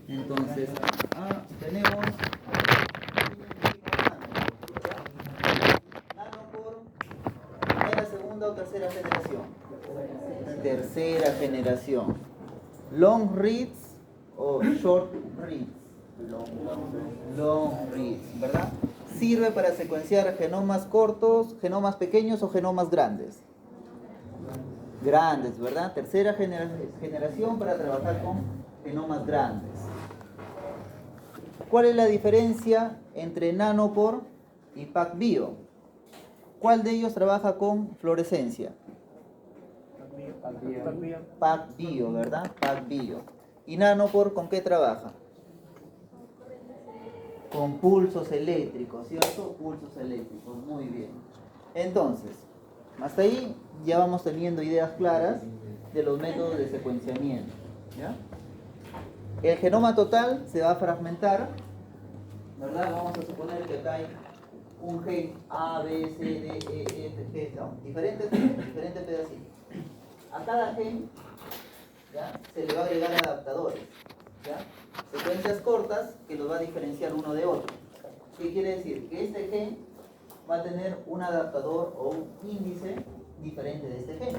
Entonces, tenemos nano por primera, segunda o tercera generación. Tercera generación. Long reads o short reads. Long reads, ¿verdad? Sirve para secuenciar genomas cortos, genomas pequeños o genomas grandes. Grandes, ¿verdad? Tercera generación para trabajar con genomas grandes. ¿Cuál es la diferencia entre Nanopore y PacBio? ¿Cuál de ellos trabaja con fluorescencia? PacBio, ¿verdad? PacBio. ¿Y Nanopore con qué trabaja? Con pulsos eléctricos, ¿cierto? Pulsos eléctricos, muy bien. Entonces, hasta ahí ya vamos teniendo ideas claras de los métodos de secuenciamiento, ¿ya? El genoma total se va a fragmentar, ¿verdad? Vamos a suponer que acá hay un gen A, B, C, D, E, F, G, ¿no? Diferentes pedacitos. A cada gen, ¿ya?, se le va a agregar adaptadores, ¿ya? Secuencias cortas que los va a diferenciar uno de otro. ¿Qué quiere decir? Que este gen va a tener un adaptador o un índice diferente de este gen,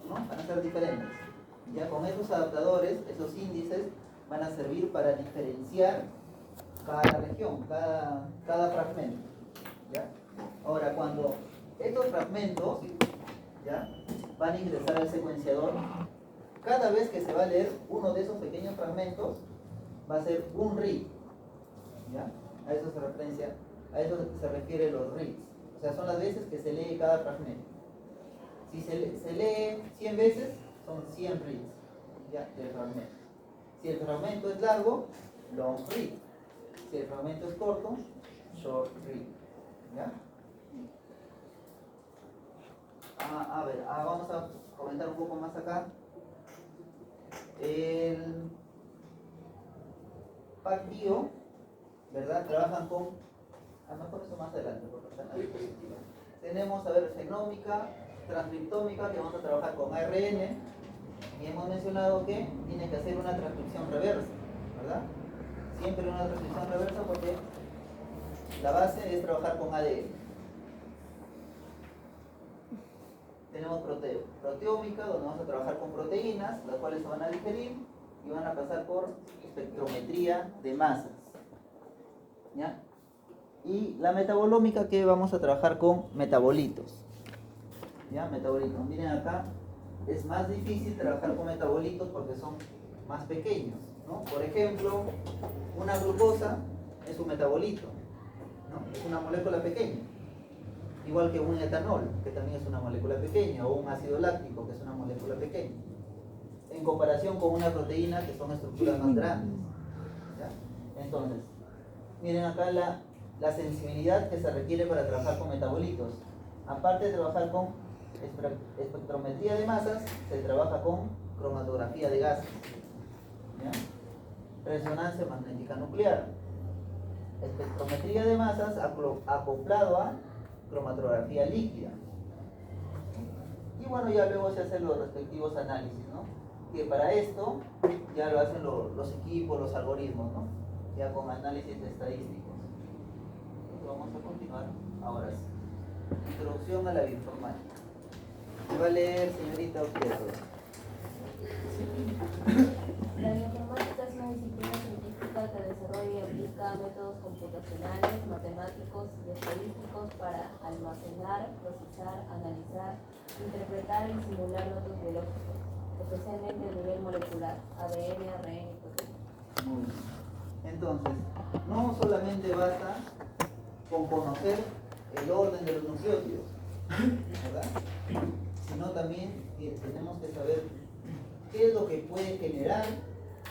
¿no? Van a ser diferentes. Ya con esos adaptadores, esos índices van a servir para diferenciar cada región, cada fragmento, ¿ya? Ahora, cuando estos fragmentos, ¿ya?, van a ingresar al secuenciador, cada vez que se va a leer uno de esos pequeños fragmentos, va a ser un read, ¿ya? A eso se refiere los reads. O sea, son las veces que se lee cada fragmento. Si se lee 100 veces, son 100 reads, ¿ya?, del fragmento. Si el fragmento es largo, long read. Si el fragmento es corto, short read, ¿ya? A ver, vamos a comentar un poco más acá. El PacBio, ¿verdad? Trabajan con, mejor eso más adelante, porque está en la diapositiva. Tenemos, a ver, genómica, transcriptómica, que vamos a trabajar con ARN, y hemos mencionado que tiene que hacer una transcripción reversa, ¿verdad? Siempre una transcripción reversa porque la base es trabajar con ADN. Tenemos proteómica, donde vamos a trabajar con proteínas, las cuales se van a digerir y van a pasar por espectrometría de masas, ¿ya? Y la metabolómica, que vamos a trabajar con metabolitos, ¿ya? Metabolitos. Miren acá, es más difícil trabajar con metabolitos porque son más pequeños, ¿no? Por ejemplo, una glucosa es un metabolito, ¿no? Es una molécula pequeña. Igual que un etanol, que también es una molécula pequeña, o un ácido láctico, que es una molécula pequeña, en comparación con una proteína, que son estructuras más grandes, ¿ya? Entonces, miren acá la sensibilidad que se requiere para trabajar con metabolitos. Aparte de trabajar con espectrometría de masas, se trabaja con cromatografía de gases, ¿ya? Resonancia magnética nuclear, espectrometría de masas acoplado a cromatografía líquida. Y bueno, ya luego se hacen los respectivos análisis, ¿no? Que para esto ya lo hacen los equipos, los algoritmos, ¿no? Ya con análisis estadísticos. Entonces vamos a continuar ahora sí. Introducción a la bioinformática. ¿Qué va a leer, señorita Octavio? La bioinformática es una disciplina científica que desarrolla y aplica métodos computacionales, matemáticos y estadísticos para almacenar, procesar, analizar, interpretar y simular datos biológicos, especialmente a nivel molecular, ADN, ARN y proteínas. Muy bien. Entonces, no solamente basta con conocer el orden de los nucleótidos, ¿verdad?, sino también tenemos que saber qué es lo que puede generar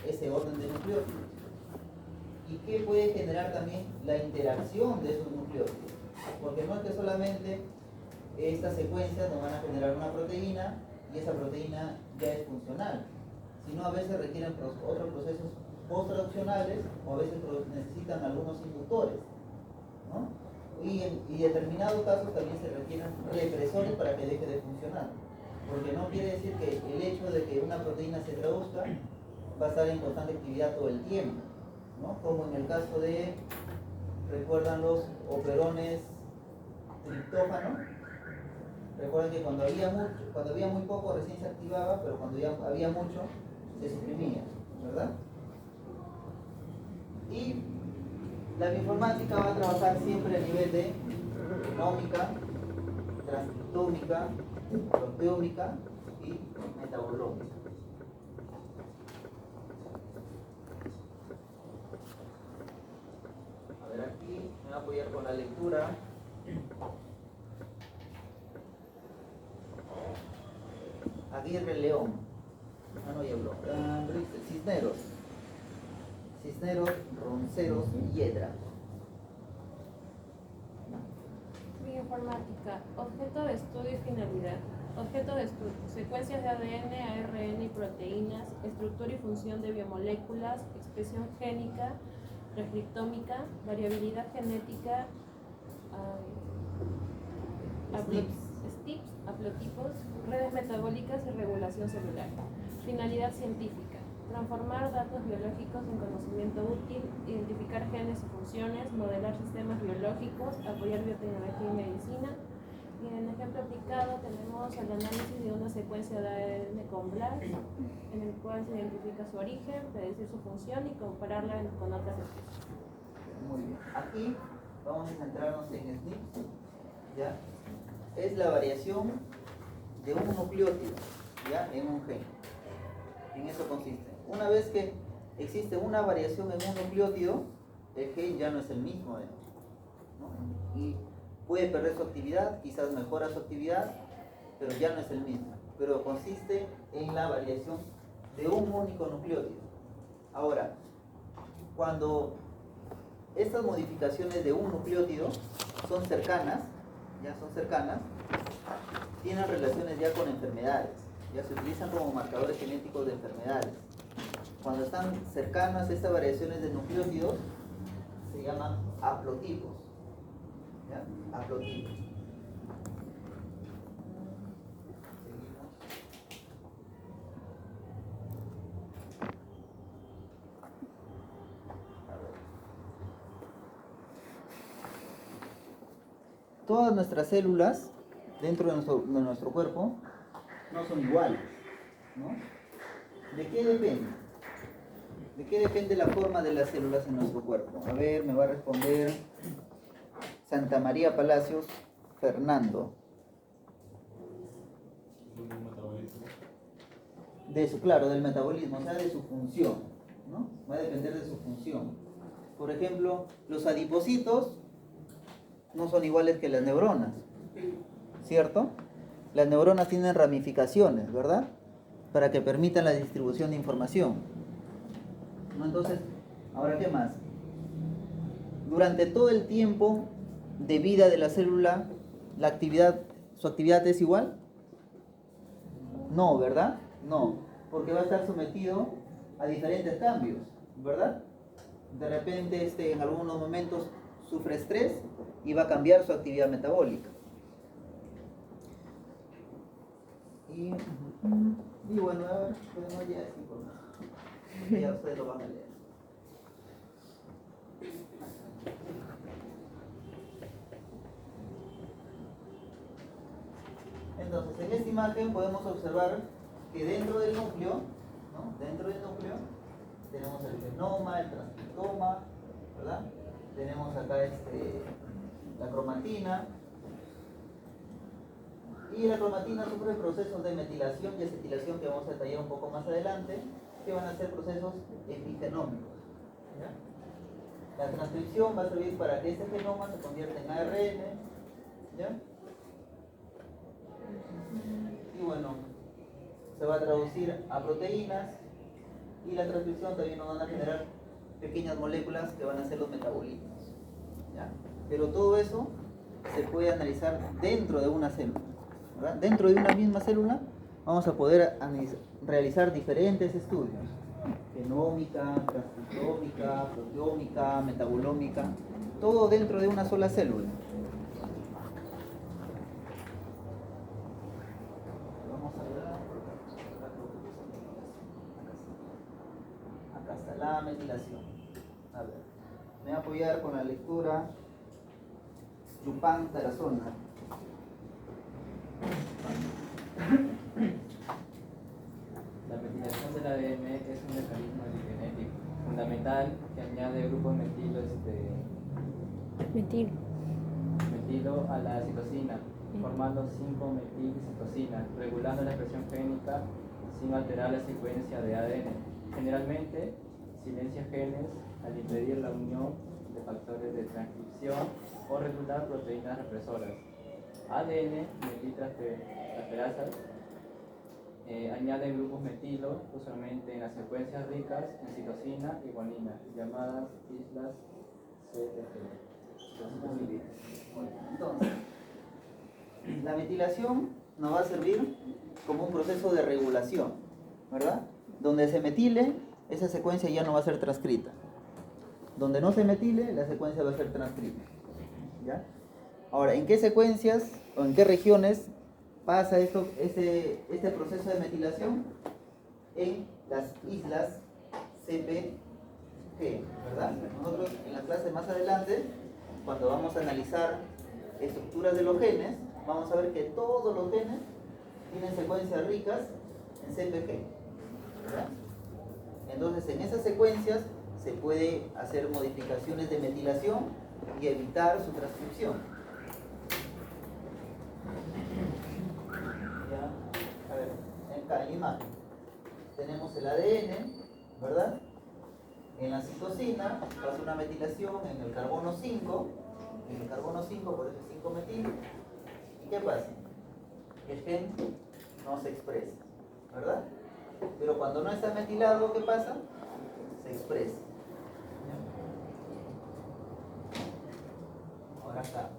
ese orden de nucleótidos y qué puede generar también la interacción de esos nucleótidos, porque no es que solamente estas secuencias nos van a generar una proteína y esa proteína ya es funcional, sino a veces requieren otros procesos post-traduccionales, o a veces necesitan algunos inductores, ¿no? Y en determinados casos también se requieren represores para que deje de funcionar, porque no quiere decir que el hecho de que una proteína se traduzca va a estar en constante actividad todo el tiempo, ¿no? Como en el caso de, recuerdan los operones triptófano. Recuerden que cuando había muy poco recién se activaba, pero cuando ya había mucho se suprimía, ¿verdad? Y la bioinformática va a trabajar siempre a nivel de genómica, transcriptómica, proteómica y metabolómica. A ver, aquí me voy a apoyar con la lectura. Aguirre León. Ah, no, ya habló. Cisneros, Ronceros y Yedra. Bioinformática, objeto de estudio y finalidad. Objeto de estudio, secuencias de ADN, ARN y proteínas, estructura y función de biomoléculas, expresión génica, transcriptómica, variabilidad genética, SNPs, haplotipos, redes metabólicas y regulación celular. Finalidad científica, transformar datos biológicos en conocimiento útil, identificar genes y funciones, modelar sistemas biológicos, apoyar biotecnología y medicina. Y en el ejemplo aplicado tenemos el análisis de una secuencia de ADN con BLAST, en el cual se identifica su origen, predecir su función y compararla con otras especies. Muy bien. Aquí vamos a centrarnos en SNPs, ¿ya? Es la variación de un nucleótido, ¿ya? En un gen. En eso consiste. Una vez que existe una variación en un nucleótido, el gen ya no es el mismo, ¿no? Y puede perder su actividad, quizás mejora su actividad, pero ya no es el mismo. Pero consiste en la variación de un único nucleótido. Ahora, cuando estas modificaciones de un nucleótido son cercanas, tienen relaciones ya con enfermedades, ya se utilizan como marcadores genéticos de enfermedades. Cuando están cercanas estas variaciones de nucleótidos, se llaman haplotipos. ¿Ya? Haplotipos. Seguimos. A ver. Todas nuestras células dentro de nuestro cuerpo no son iguales, ¿no? ¿De qué depende? ¿De qué depende la forma de las células en nuestro cuerpo? A ver, me va a responder Santa María Palacios Fernando. Claro, del metabolismo, o sea, de su función, ¿no? Va a depender de su función. Por ejemplo, los adipocitos no son iguales que las neuronas, ¿cierto? Las neuronas tienen ramificaciones, ¿verdad? Para que permitan la distribución de información, ¿no? Entonces, ahora, ¿qué más? Durante todo el tiempo de vida de la célula, su actividad es igual. No, ¿verdad? No, porque va a estar sometido a diferentes cambios, ¿verdad? De repente, en algunos momentos sufre estrés y va a cambiar su actividad metabólica. Y bueno, ya es información. Ya ustedes lo van a leer. Entonces, en esta imagen podemos observar que dentro del núcleo, ¿no? Dentro del núcleo tenemos el genoma, el transcriptoma, ¿verdad? Tenemos acá la cromatina. Y la cromatina sufre procesos de metilación y acetilación que vamos a detallar un poco más adelante, que van a ser procesos epigenómicos, ¿ya? La transcripción va a servir para que este genoma se convierta en ARN, ¿ya? Y bueno, se va a traducir a proteínas, y la transcripción también nos van a generar pequeñas moléculas que van a ser los metabolitos, ¿ya? Pero todo eso se puede analizar dentro de una célula, ¿verdad? Dentro de una misma célula vamos a poder realizar diferentes estudios: genómica, transcriptómica, proteómica, metabolómica, todo dentro de una sola célula. Vamos a ver. metilación? A ver, me voy a apoyar con la lectura Yupan Tarazona. La metilación del ADN es un mecanismo epigenético fundamental que añade grupos metilo a la citosina, formando 5-metilcitosina, regulando la expresión génica sin alterar la secuencia de ADN. Generalmente, silencia genes al impedir la unión de factores de transcripción o reclutar proteínas represoras. ADN metiltransferasas añaden grupos metilo, usualmente en las secuencias ricas en citosina y guanina, llamadas islas CTG. Muy bien. Entonces, la metilación nos va a servir como un proceso de regulación, ¿verdad? Donde se metile, esa secuencia ya no va a ser transcrita. Donde no se metile, la secuencia va a ser transcrita. ¿Ya? Ahora, ¿en qué secuencias o en qué regiones pasa este proceso de metilación? En las islas CPG, ¿verdad? Nosotros en la clase más adelante, cuando vamos a analizar estructuras de los genes, vamos a ver que todos los genes tienen secuencias ricas en CPG, ¿verdad? Entonces, en esas secuencias se puede hacer modificaciones de metilación y evitar su transcripción. ¿Ya? A ver, en cada imagen tenemos el ADN, ¿verdad? En la citosina pasa una metilación en el carbono 5, por eso 5-metil. ¿Y qué pasa? El gen no se expresa, ¿verdad? Pero cuando no está metilado, ¿qué pasa? Se expresa. Ahora acá.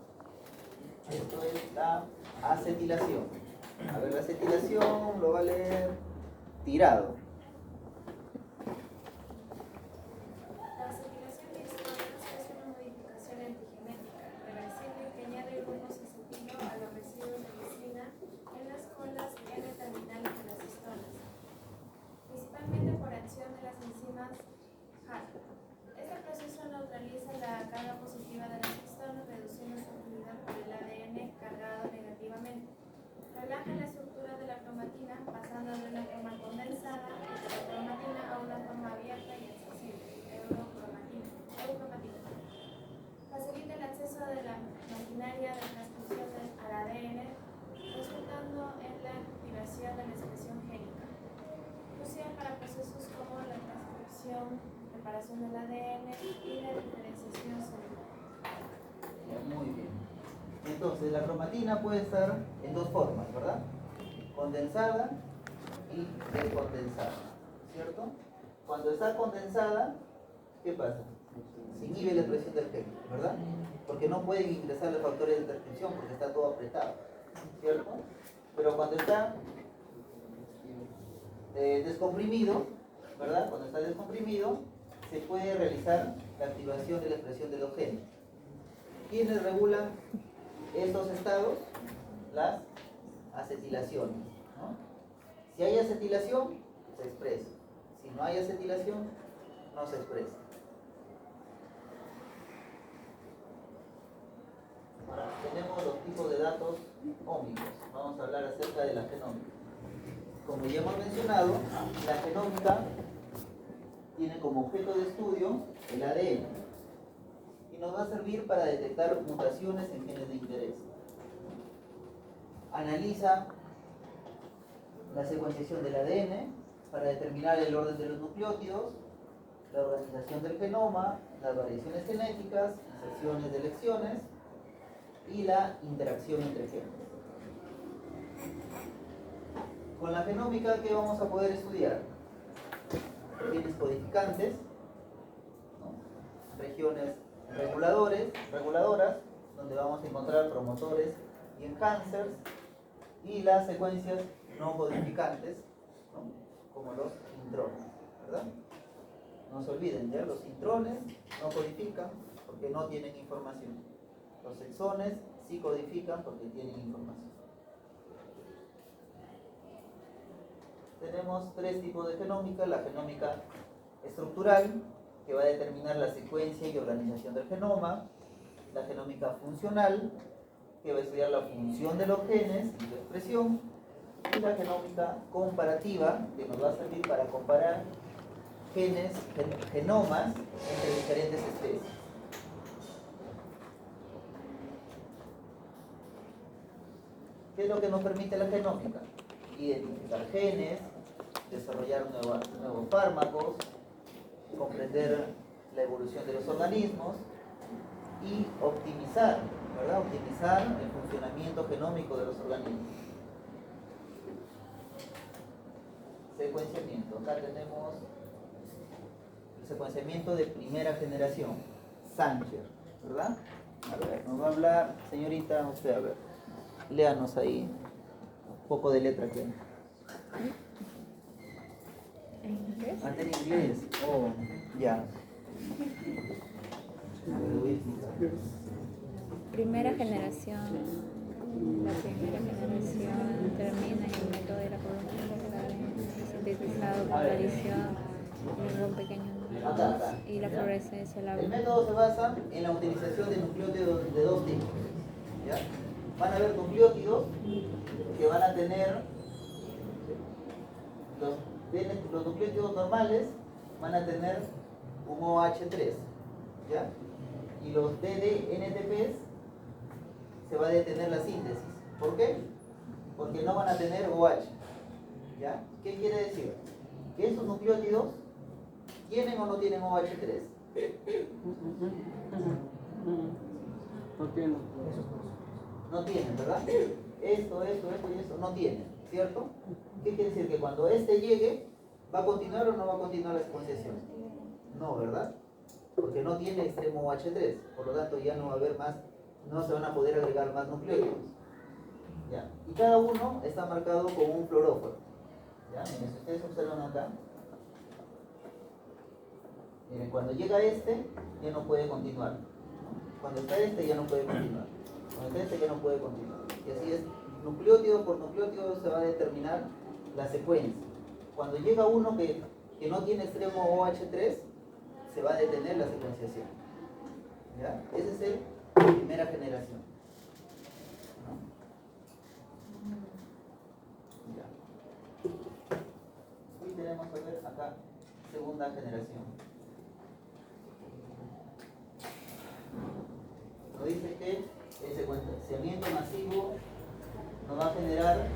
Esto es la acetilación. A ver, la acetilación lo va a leer Tirado. La acetilación de histonas es una modificación epigenética reversible que añade grupos acetilo a los residuos de lisina en las colas N-terminales de las histonas, principalmente por acción de las enzimas HAR. Este proceso neutraliza la carga positiva de las histonas, reduciendo su afinidad por el ADN cargado negativamente. Relaja la estructura de la cromatina, pasando de una forma condensada de la cromatina a una forma abierta y accesible, eucromatina. Facilita el acceso de la maquinaria de transcripción al ADN, resultando en la activación de la expresión génica. Crucial para procesos como la transcripción, preparación del ADN y la diferenciación celular. Muy bien. Entonces, la cromatina puede estar en dos formas, ¿verdad? Condensada y descondensada, ¿cierto? Cuando está condensada, ¿qué pasa? Se inhibe la expresión del gen, ¿verdad? Porque no pueden ingresar los factores de transcripción porque está todo apretado, ¿cierto? Pero cuando está descomprimido, ¿verdad? Cuando está descomprimido, se puede realizar la activación de la expresión de los genes. ¿Quiénes regulan estos estados? Las acetilaciones, ¿no? Si hay acetilación, se expresa. Si no hay acetilación, no se expresa. Ahora, tenemos los tipos de datos ómicos. Vamos a hablar acerca de la genómica. Como ya hemos mencionado, la genómica tiene como objeto de estudio el ADN. Y nos va a servir para detectar mutaciones en genes de interés. Analiza la secuenciación del ADN para determinar el orden de los nucleótidos, la organización del genoma, las variaciones genéticas, inserciones de lecciones y la interacción entre genes. Con la genómica, ¿qué vamos a poder estudiar? Genes codificantes, ¿no? Regiones reguladoras, donde vamos a encontrar promotores y enhancers, y las secuencias no codificantes, ¿no? Como los intrones, ¿verdad? No se olviden, ¿ya? Los intrones no codifican porque no tienen información. Los exones sí codifican porque tienen información. Tenemos tres tipos de genómica: la genómica estructural, que va a determinar la secuencia y organización del genoma, la genómica funcional, que va a estudiar la función de los genes y su expresión, y la genómica comparativa, que nos va a servir para comparar genomas entre diferentes especies. ¿Qué es lo que nos permite la genómica? Identificar genes, desarrollar nuevos fármacos, comprender la evolución de los organismos y optimizar, ¿verdad? Optimizar el funcionamiento genómico de los organismos. Secuenciamiento. Acá tenemos el secuenciamiento de primera generación, Sanger, ¿verdad? A ver, nos va a hablar, señorita, usted, a ver, léanos ahí un poco de letra que... ¿En inglés? Ah, en inglés. Oh, ya. Primera generación. La primera generación termina en el método de la sintetizado por la adición de un pequeño número y la fluorescencia. El método se basa en la utilización de nucleótidos de dos tipos. ¿Ya? Van a haber nucleótidos que van a tener los nucleótidos normales van a tener un OH3, ¿ya? Y los DDNTPs se va a detener la síntesis. ¿Por qué? Porque no van a tener OH, ¿ya? ¿Qué quiere decir? Que esos nucleótidos tienen o no tienen OH3. No tiene. No tienen, ¿verdad? Esto y esto no tienen, ¿cierto? ¿Qué quiere decir? Que cuando este llegue, ¿va a continuar o no va a continuar la secuenciación? No, ¿verdad? Porque no tiene extremo OH3, por lo tanto ya no va a haber más, no se van a poder agregar más nucleótidos. ¿Ya? Y cada uno está marcado con un fluoróforo. ¿Ya? Miren, si ustedes observan acá, miren, cuando llega este, ya no puede continuar. Cuando está este, ya no puede continuar. Cuando está este, ya no puede continuar. Y así es, nucleótido por nucleótido se va a determinar la secuencia. Cuando llega uno que no tiene extremo OH3, se va a detener la secuenciación. ¿Ya? Ese es el primera generación. ¿No? Ya. Y tenemos que ver acá segunda generación. Nos dice que el secuenciamiento masivo nos va a generar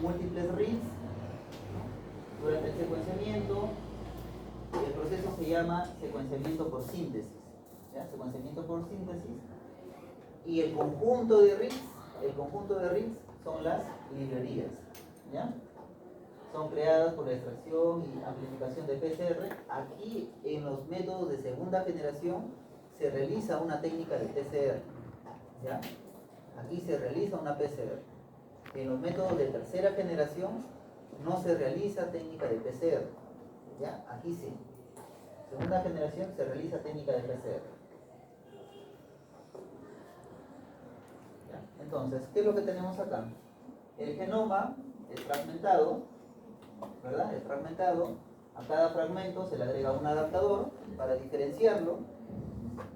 múltiples reads, ¿no? Durante el secuenciamiento, el proceso se llama secuenciamiento por síntesis, ¿ya? Secuenciamiento por síntesis, y el conjunto de reads son las librerías, ¿ya? Son creadas por la extracción y amplificación de PCR. Aquí en los métodos de segunda generación se realiza una técnica de PCR, ¿ya? Aquí se realiza una PCR. En los métodos de tercera generación no se realiza técnica de PCR, ¿ya? Aquí sí. Segunda generación se realiza técnica de PCR. ¿Ya? Entonces, ¿qué es lo que tenemos acá? El genoma es fragmentado, ¿verdad? Es fragmentado. A cada fragmento se le agrega un adaptador para diferenciarlo,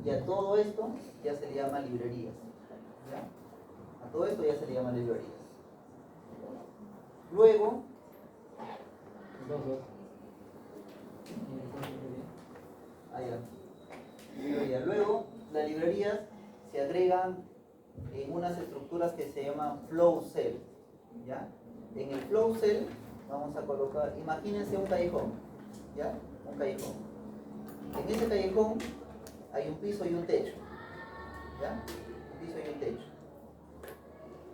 y a todo esto ya se le llama librerías, ¿ya? A todo esto ya se le llama librerías. Luego, luego las librerías se agregan en unas estructuras que se llaman flow cell, ¿ya? En el flow cell vamos a colocar, imagínense un callejón, ¿ya? Un callejón. En ese callejón hay un piso y un techo, ¿ya? Un piso y un techo.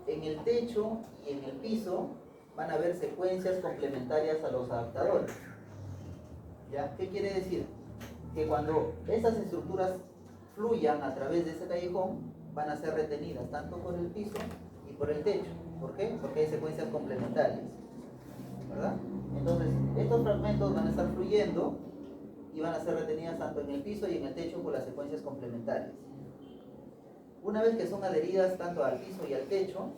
En el techo y en el piso van a haber secuencias complementarias a los adaptadores, ¿ya? ¿Qué quiere decir? Que cuando esas estructuras fluyan a través de ese callejón, van a ser retenidas tanto por el piso y por el techo. ¿Por qué? Porque hay secuencias complementarias, ¿verdad? Entonces, estos fragmentos van a estar fluyendo y van a ser retenidas tanto en el piso y en el techo por las secuencias complementarias. Una vez que son adheridas tanto al piso y al techo,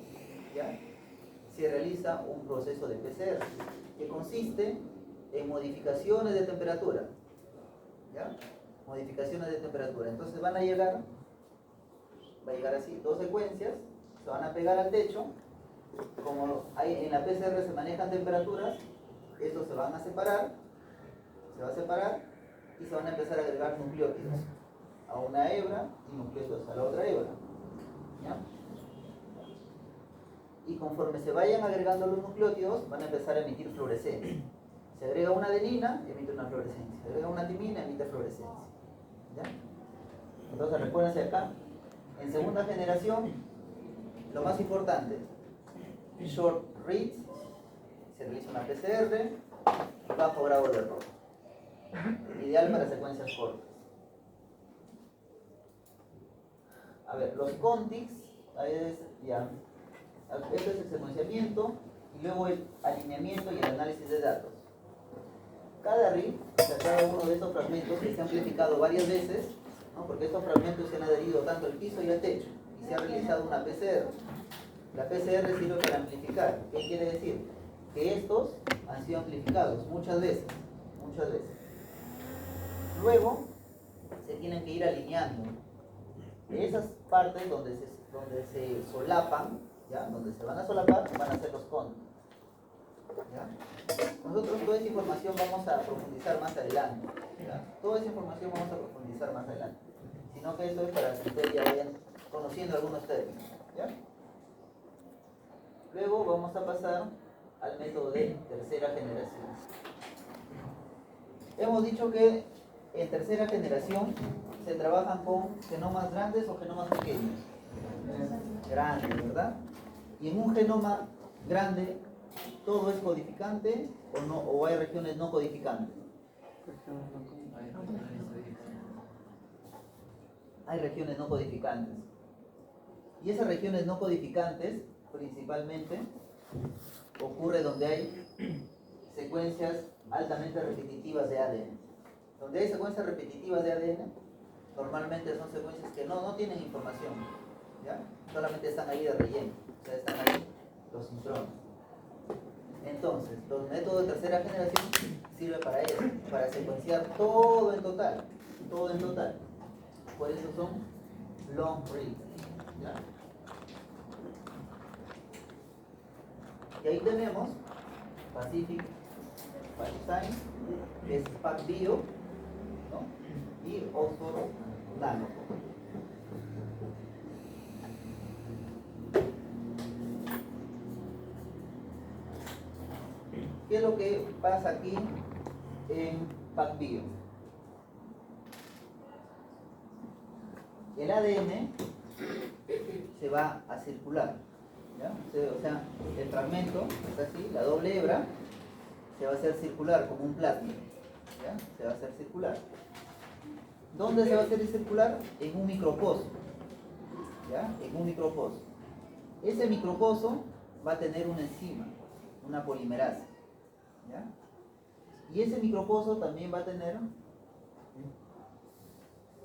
¿ya? Se realiza un proceso de PCR que consiste en modificaciones de temperatura, ¿ya? modificaciones de temperatura. Entonces va a llegar así, dos secuencias, se van a pegar al techo. Como en la PCR se manejan temperaturas, estos se van a separar, se va a separar y se van a empezar a agregar nucleótidos a una hebra y nucleótidos a la otra hebra. ¿Ya? Y conforme se vayan agregando los nucleótidos, van a empezar a emitir fluorescencia. Se agrega una adenina, emite una fluorescencia. Se agrega una timina, emite fluorescencia. ¿Ya? Entonces recuérdense acá, en segunda generación, lo más importante, short read, se realiza una PCR, bajo grado de error. Ideal para secuencias cortas. A ver, los contigs, este es el secuenciamiento y luego el alineamiento y el análisis de datos. Cada read, o sea, cada uno de estos fragmentos que se ha amplificado varias veces, ¿no? Porque estos fragmentos se han adherido tanto al piso y al techo y se ha realizado una PCR. La PCR sirve para amplificar. ¿Qué quiere decir? Que estos han sido amplificados muchas veces. Luego se tienen que ir alineando. Esas partes donde se solapan, ¿ya? Donde se van a solapar, van a ser los contigs. ¿Ya? Nosotros toda esa información vamos a profundizar más adelante. ¿Ya? Toda esa información vamos a profundizar más adelante. Sino que eso es para que ustedes ya vayan conociendo algunos términos. ¿Ya? Luego vamos a pasar al método de tercera generación. Hemos dicho que en tercera generación se trabajan con genomas grandes o genomas pequeños. Grandes, ¿verdad? Y en un genoma grande, ¿todo es codificante o no, o hay regiones no codificantes? Hay regiones no codificantes. Y esas regiones no codificantes, principalmente, ocurre donde hay secuencias altamente repetitivas de ADN. Donde hay secuencias repetitivas de ADN, normalmente son secuencias que no tienen información, ¿ya? Solamente están ahí de relleno, o sea, están ahí los intrones. Entonces, los métodos de tercera generación sirven para eso, para secuenciar todo en total, Por eso son long read, ¿ya? Y ahí tenemos Pacific Science, que es PacBio, ¿no? Y Oxford Nano. ¿Qué es lo que pasa aquí en PacBio? El ADN se va a circular, ¿ya? O sea, el fragmento está así, la doble hebra se va a hacer circular como un plátano, ¿ya? Se va a hacer circular. ¿Dónde se va a hacer circular? En un microposo, ¿ya? En un microposo. Ese microposo va a tener una enzima, una polimerasa, ¿ya? Y ese microposo también va a tener,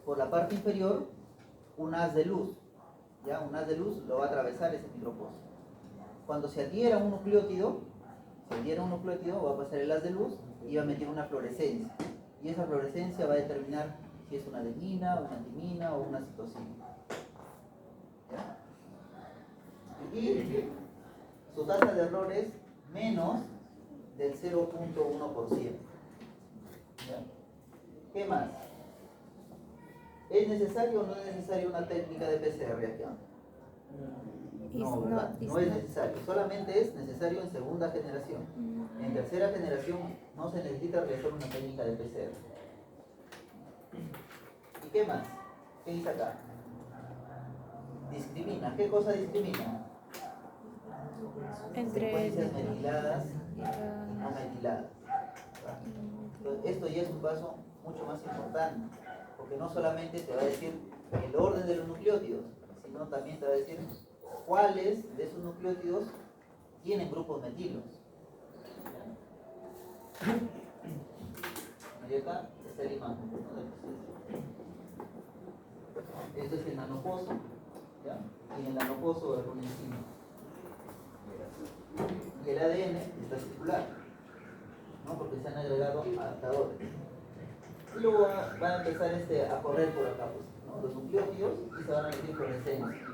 por la parte inferior, un haz de luz, ¿ya? Un haz de luz lo va a atravesar ese microposo. Cuando se adhiera un nucleótido, va a pasar el haz de luz y va a emitir una fluorescencia. Y esa fluorescencia va a determinar si es una adenina, una timina o una citosina. ¿Ya? Y su tasa de error es menos del 0.1%. ¿Ya? ¿Qué más? ¿Es necesario o no es necesario una técnica de PCR aquí? No, ¿verdad? No es necesario, solamente es necesario en segunda generación. En tercera generación no se necesita realizar una técnica de PCR. ¿Y qué más? ¿Qué dice acá? Discrimina. ¿Qué cosa discrimina? Entre secuencias metiladas y no metiladas. Entonces, esto ya es un paso mucho más importante, porque no solamente te va a decir el orden de los nucleótidos, sino también te va a decir cuáles de esos nucleótidos tienen grupos metilos. Y acá está la imagen, ¿no? Esto es el nanoposo, ¿ya? Y en el nanoposo va a haber una enzima. Y el ADN está circular, ¿no? Porque se han agregado adaptadores. Y luego van a empezar a correr por acá, pues, ¿no? Los nucleótidos, y se van a emitir fluorescencia.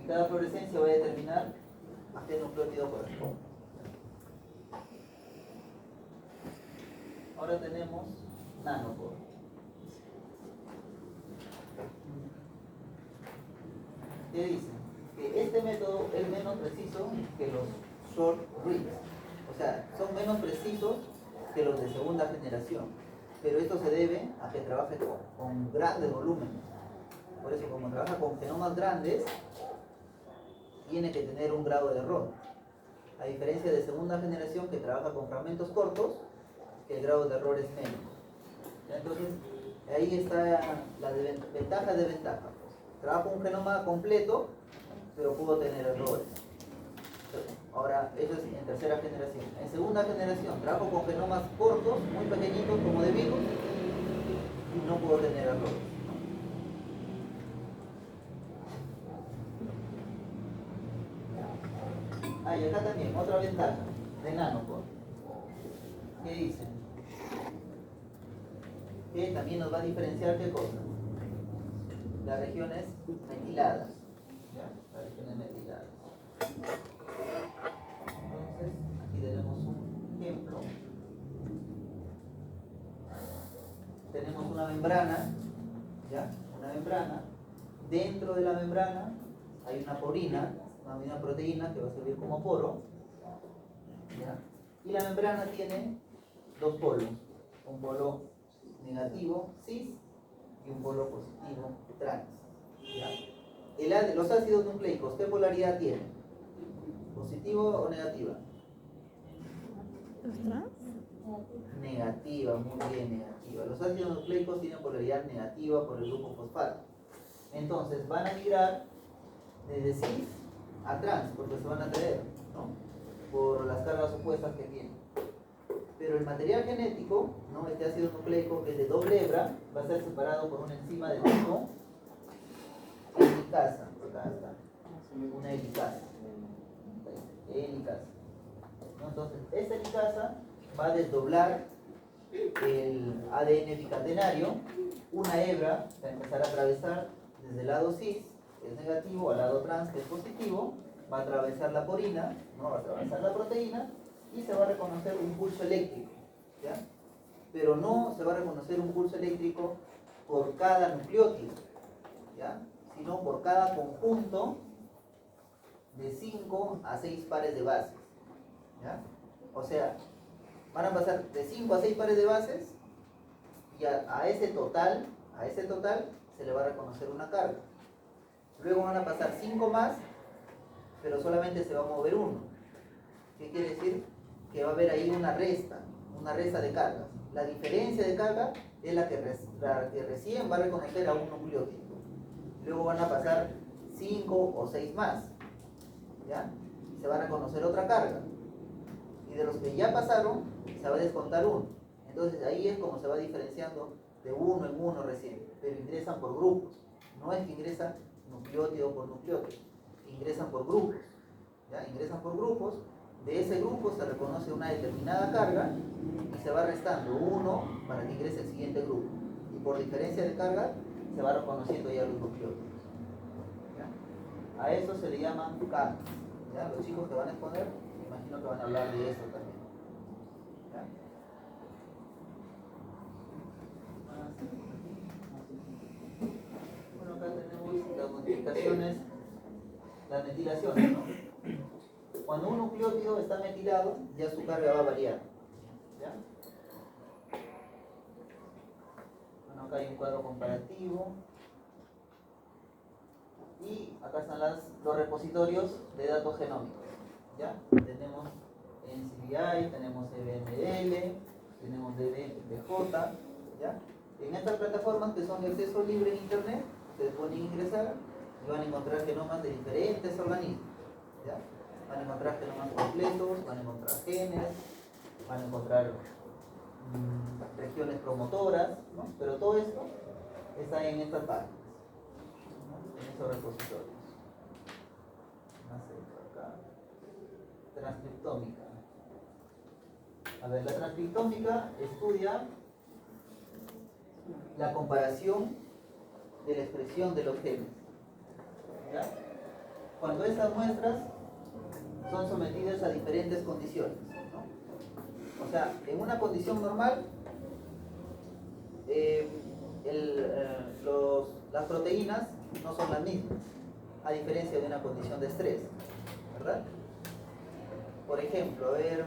Y cada fluorescencia va a determinar a qué nucleótido corresponde. Ahora tenemos nanopore. ¿Qué dicen? Que este método es menos preciso que los short reads. O sea, son menos precisos que los de segunda generación. Pero esto se debe a que trabaje con grandes volúmenes. Por eso, como trabaja con genomas grandes, tiene que tener un grado de error. A diferencia de segunda generación, que trabaja con fragmentos cortos, que el grado de error es menos. Entonces, ahí está la ventaja de ventaja. Trabajo un genoma completo, pero pudo tener errores. Ahora, eso es en tercera generación. En segunda generación, trabajo con genomas cortos, muy pequeñitos, como de virus, y no puedo tener errores. Ah, y acá también, otra ventaja de nanopore. ¿Qué dicen? Que también nos va a diferenciar qué cosa. Las regiones metiladas. ¿Ya? Las regiones metiladas. Entonces, aquí tenemos un ejemplo. Tenemos una membrana, ¿ya? Una membrana. Dentro de la membrana hay una porina, una proteína que va a servir como poro, ¿ya? Y la membrana tiene dos polos, un polo negativo, cis, y un polo positivo, trans, ¿ya? Los ácidos nucleicos, ¿qué polaridad tienen? ¿Positivo o negativa? ¿Los trans? Negativa, muy bien, negativa. Los ácidos nucleicos tienen polaridad negativa por el grupo fosfato. Entonces van a migrar desde cis a trans, porque se van a atraer, ¿no? Por las cargas opuestas que tienen. Pero el material genético, ¿no? Este ácido nucleico, que es de doble hebra, va a ser separado por una enzima de tipo helicasa. Acá está, una helicasa. Helicasa. ¿No? Entonces, esta helicasa va a desdoblar el ADN bicatenario, una hebra va a empezar a atravesar desde el lado cis, que es negativo, al lado trans, que es positivo, va a atravesar la porina, ¿no? Va a atravesar la proteína, y se va a reconocer un pulso eléctrico, ¿ya? Pero no se va a reconocer un pulso eléctrico por cada nucleótido, ¿ya? Sino por cada conjunto de 5 a 6 pares de bases, ¿ya? O sea, van a pasar de 5 a 6 pares de bases, y a ese total se le va a reconocer una carga. Luego van a pasar 5 más, pero solamente se va a mover uno. ¿Qué quiere decir? Que va a haber ahí una resta de cargas. La diferencia de carga es la que recién va a reconocer a un nucleótido. Luego van a pasar 5 o 6 más, ¿ya? Y se va a reconocer otra carga. Y de los que ya pasaron, se va a descontar uno. Entonces ahí es como se va diferenciando de uno en uno recién. Pero ingresan por grupos. No es que ingresan nucleótido por nucleótido. Ingresan por grupos, ¿ya? Ingresan por grupos. De ese grupo se reconoce una determinada carga y se va restando uno para que ingrese el siguiente grupo. Y por diferencia de carga se va reconociendo ya los nucleótidos, ¿ya? A eso se le llaman capas, ¿ya? Los chicos que van a exponer, me imagino que van a hablar de eso también, ¿ya? Bueno, acá tenemos las modificaciones, las metilaciones, ¿no? Cuando un nucleótido está metilado, ya su carga va a variar, ¿ya? Bueno, acá hay un cuadro comparativo. Y acá están los repositorios de datos genómicos, ¿ya? Tenemos NCBI, tenemos EBML, tenemos DBJ, ¿ya? En estas plataformas, que son de acceso libre en internet, ustedes pueden ingresar y van a encontrar genomas de diferentes organismos, ¿ya? Van a encontrar genomas completos, van a encontrar genes, van a encontrar regiones promotoras, ¿no? Pero todo esto está en estas páginas, ¿no? En esos repositorios. Más acá. Transcriptómica. A ver, la transcriptómica estudia la comparación de la expresión de los genes. ¿Ya? Cuando estas muestras son sometidas a diferentes condiciones, ¿no? O sea, en una condición normal, las proteínas no son las mismas, a diferencia de una condición de estrés, ¿verdad? Por ejemplo, a ver,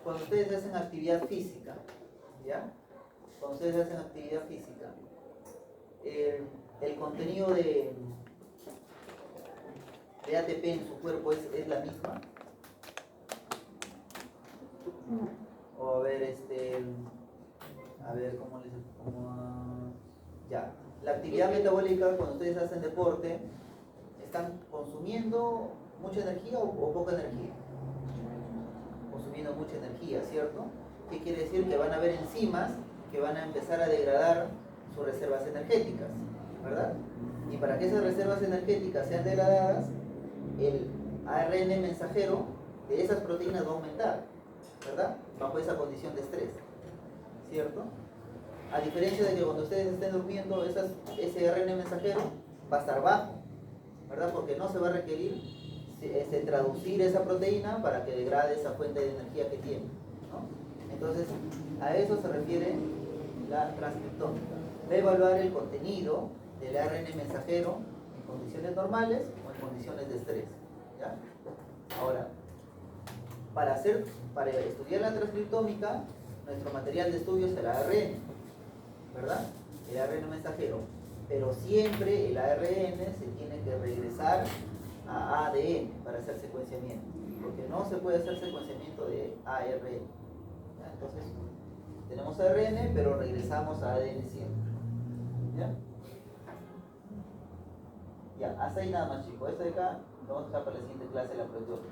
cuando ustedes hacen actividad física, ¿ya? Cuando ustedes hacen actividad física, el contenido de ATP en su cuerpo es la misma. O a ver, ya. La actividad metabólica, cuando ustedes hacen deporte, ¿están consumiendo mucha energía o poca energía? Consumiendo mucha energía, ¿cierto? ¿Qué quiere decir? Que van a haber enzimas que van a empezar a degradar sus reservas energéticas, ¿verdad? Y para que esas reservas energéticas sean degradadas, el ARN mensajero de esas proteínas va a aumentar, ¿verdad? Bajo esa condición de estrés, ¿cierto? A diferencia de que cuando ustedes estén durmiendo, ese ARN mensajero va a estar bajo, ¿verdad? Porque no se va a requerir traducir esa proteína para que degrade esa fuente de energía que tiene, ¿no? Entonces, a eso se refiere la transcriptómica. Va a evaluar el contenido del ARN mensajero en condiciones normales o en condiciones de estrés, ¿ya? Ahora, para estudiar la transcriptómica, nuestro material de estudio es el ARN, ¿verdad? El ARN mensajero. Pero siempre el ARN se tiene que regresar a ADN para hacer secuenciamiento, porque no se puede hacer secuenciamiento de ARN, ¿ya? Entonces, tenemos ARN, pero regresamos a ADN siempre, ¿ya? Ya, hasta ahí nada más, chicos. Esto de acá lo vamos a dejar para la siguiente clase de la proteómica.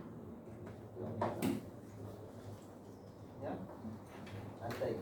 ¿Ya? Hasta ahí.